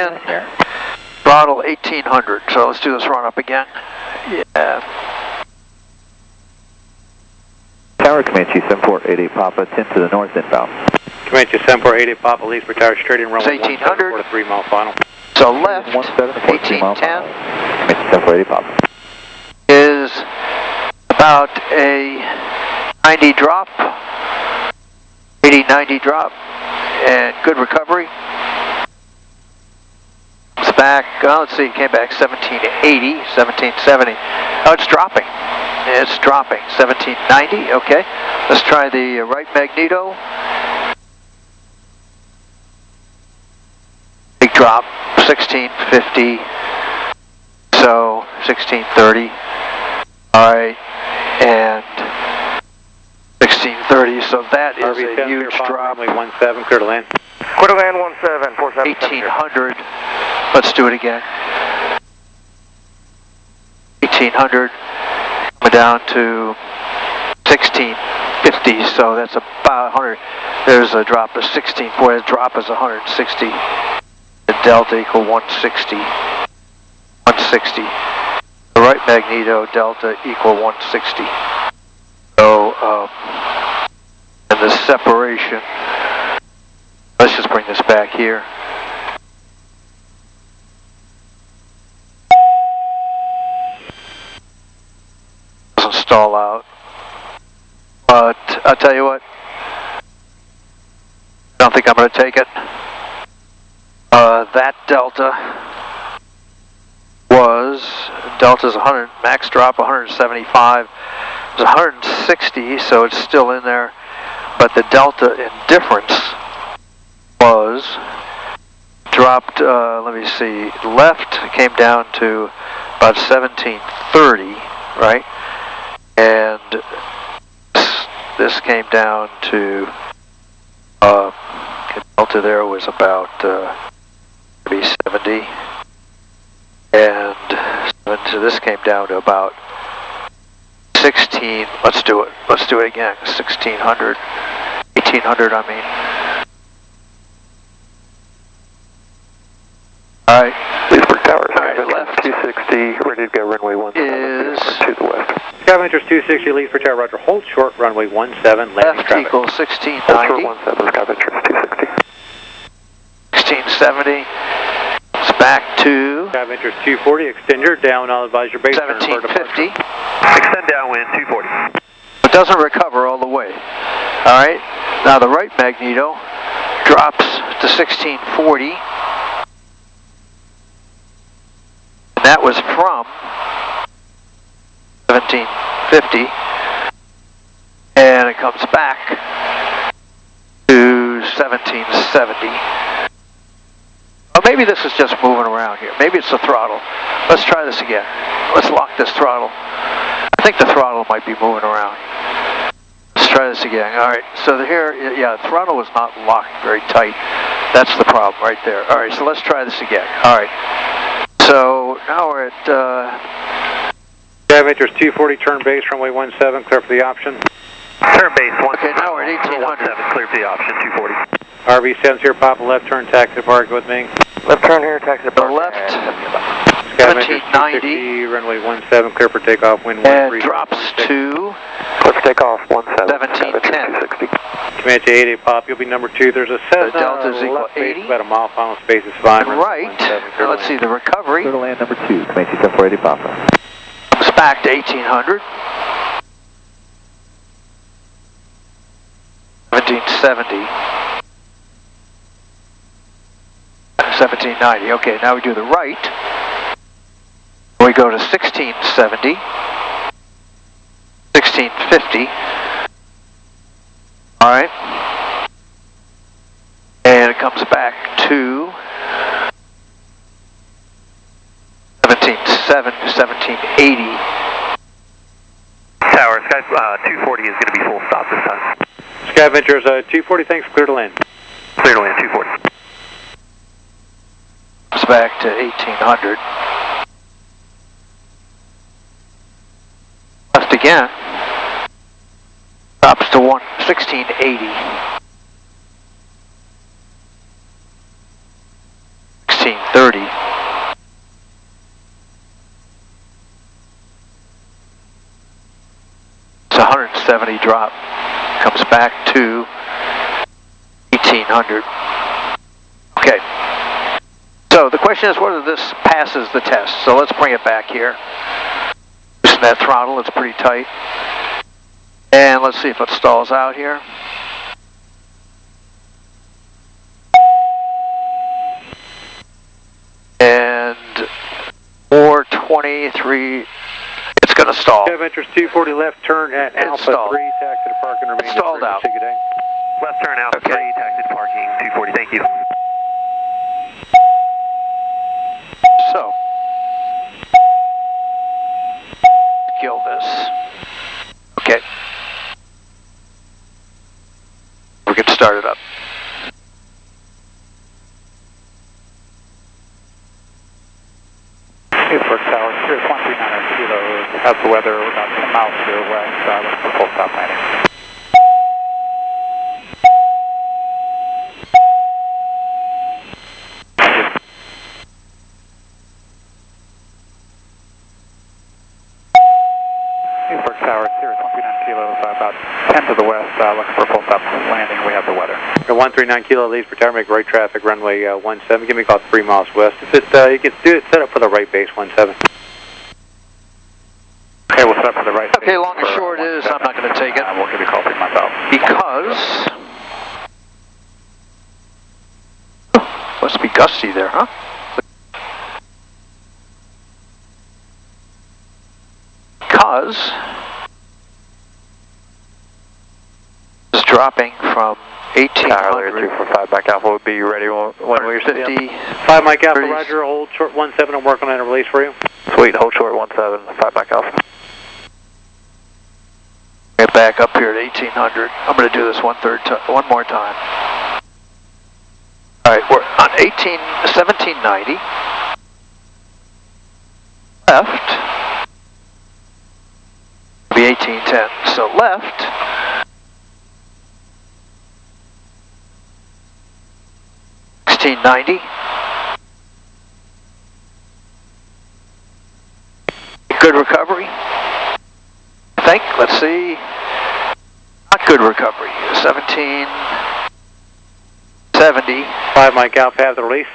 in, throttle 1800. So let's do this run up again. Yeah. Tower, Comanche 7488 Papa, 10 to the north inbound. Comanche 7488 Papa, leads for tower straight in runway 1800. 4 to 3 mile final. So left, 1810. 7480 Papa. Is about a 90 drop, 80-90 drop, and good recovery. It's back, let's see, it came back 1780, 1770. Oh, it's dropping. It's dropping, 1790, okay. Let's try the right magneto. Big drop, 1650, so 1630. All right, and 1630, so that is a huge drop. 17, clear to land. Clear to land 17, 47. 1800, let's do it again. 1800, coming down to 1650, so that's about 100. There's a drop of 16, boy, the drop is 160. The delta equal 160. 160. The right magneto delta equal 160. So, and the separation, let's just bring this back here. Doesn't stall out. But I'll tell you what, I don't think I'm going to take it. That delta's 100, max drop 175. It's 160, so it's still in there. But the delta in difference was dropped, let me see, left came down to about 1730, right? And this came down to, the delta there was about maybe 70. And so this came down to about 16, let's do it again, 1600, 1800 I mean. Alright. Leesburg Tower, left. 260, ready to go runway 17 to the west. Skyventures 260, leads for tower, roger, hold short, runway 17, landing Left traffic. equals 1690. Hold short 17, Skyventures 260. 1670. It's back to Skyventures 240, extend your down, I'll advise your base. 1750. Extend downwind 240. It doesn't recover all the way. Alright, now the right magneto drops to 1640. And that was from 1750. And it comes back to 1770. Oh, maybe this is just moving around here. Maybe it's the throttle. Let's try this again. Let's lock this throttle. I think the throttle might be moving around. Let's try this again. All right, so here, yeah, the throttle was not locked very tight. That's the problem right there. All right, so let's try this again. All right, so now we're at... Skyventures 240, turn base, runway 17, clear for the option. Turn base 1. Okay, now we're at 1800. Clear for the option 240. RV7's here, Papa, left turn, taxi park with me. Left turn here, taxi The park. left, Skyventures 1790. 260, runway 17, clear for takeoff, wind And 13. drops to Clear for takeoff 17. 1710. Comanche 88 Pop, you'll be number 2. There's a Cessna delta's equal left base, 80. about a mile, final space is fine. and right. Let's see the recovery. Clear to land number 2, Comanche 7480 Papa. Comes back to 1800. 1770. 1790. Okay, now we do the right. We go to 1670. 1650. All right. And it comes back to 1780. Tower, Sky 240 is going to be full stop this time. Skyventures 240, thanks, clear to land. Clear to land 240. Comes back to 1800. Left again. Drops to 1680. 30. It's 170 drop. Comes back to 1800. Okay. So the question is whether this passes the test. So let's bring it back here. Loosen that throttle, it's pretty tight. And let's see if it stalls out here. And 423, it's going to stall. Have interest 240 left turn at Alpha 3, taxi to parking, remain stalled out. Left turn Alpha 3, taxi to parking, 240, thank you. So, kill this. Okay. We can start it up. Newport Tower, Cirrus 139 Kilo, how's the weather? We're about 10 miles to the west, looking for full stop landing. Newport Tower, Cirrus 139 Kilo, about 10 to the west, looking for full stop landing. We have the weather. 139 Kilo leaves for tower, make right traffic, runway 17. Give me a call 3 miles west. If it, you can do it, set up for the right base, 17. Okay, we'll set up for the right. Okay, long and short is, I'm not going to take it. We'll give you a call 3 miles out. Because, must be gusty there, huh? Because it's dropping from 1800. 345 back Alpha would be ready when we're sitting 50. 5 Mike Alpha, Roger, hold short 17, I'm working on a release for you. Sweet, hold short 17, 5 back Alpha. Get back up here at 1800. I'm going to do this one more time. All right, we're on 1790. Left. It'll be 1810. So left. $16.90. Good recovery. I think. Let's see. Not good recovery. 1770. 5 Mike Alpha, have the release.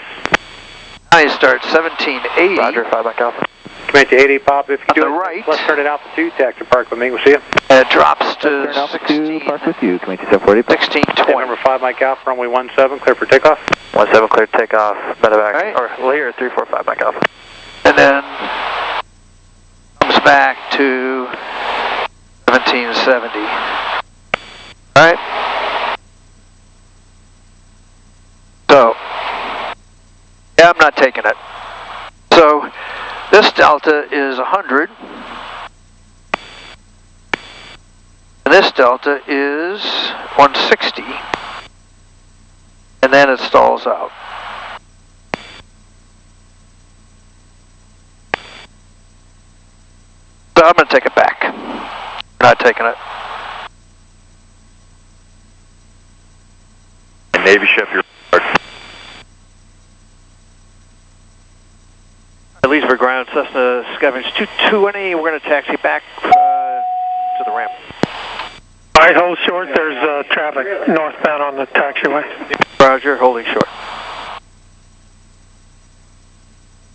Now you start 1780. Roger, 5 back Alpha. Command to 80 pop. If you do the it, right. left turn at Alpha 2, taxi park with me. We'll see you. And it drops to Alpha 2, 16, park with you, Command 740. 1620. Number 5 Mike Alpha, runway 17, clear for takeoff. 17 clear to take off, medevac, Right. or well, here 345 back Alpha. And then comes back to 1770. All right. So, yeah, I'm not taking it. So, this delta is 100. And this delta is 160. And then it stalls out. So I'm going to take it back. I'm not taking it. And Navy ship, you're Leesburg ground, Cessna Scavenge 220. We're going to taxi back to the ramp. All right, hold short. There's traffic northbound on the taxiway. Roger, holding short.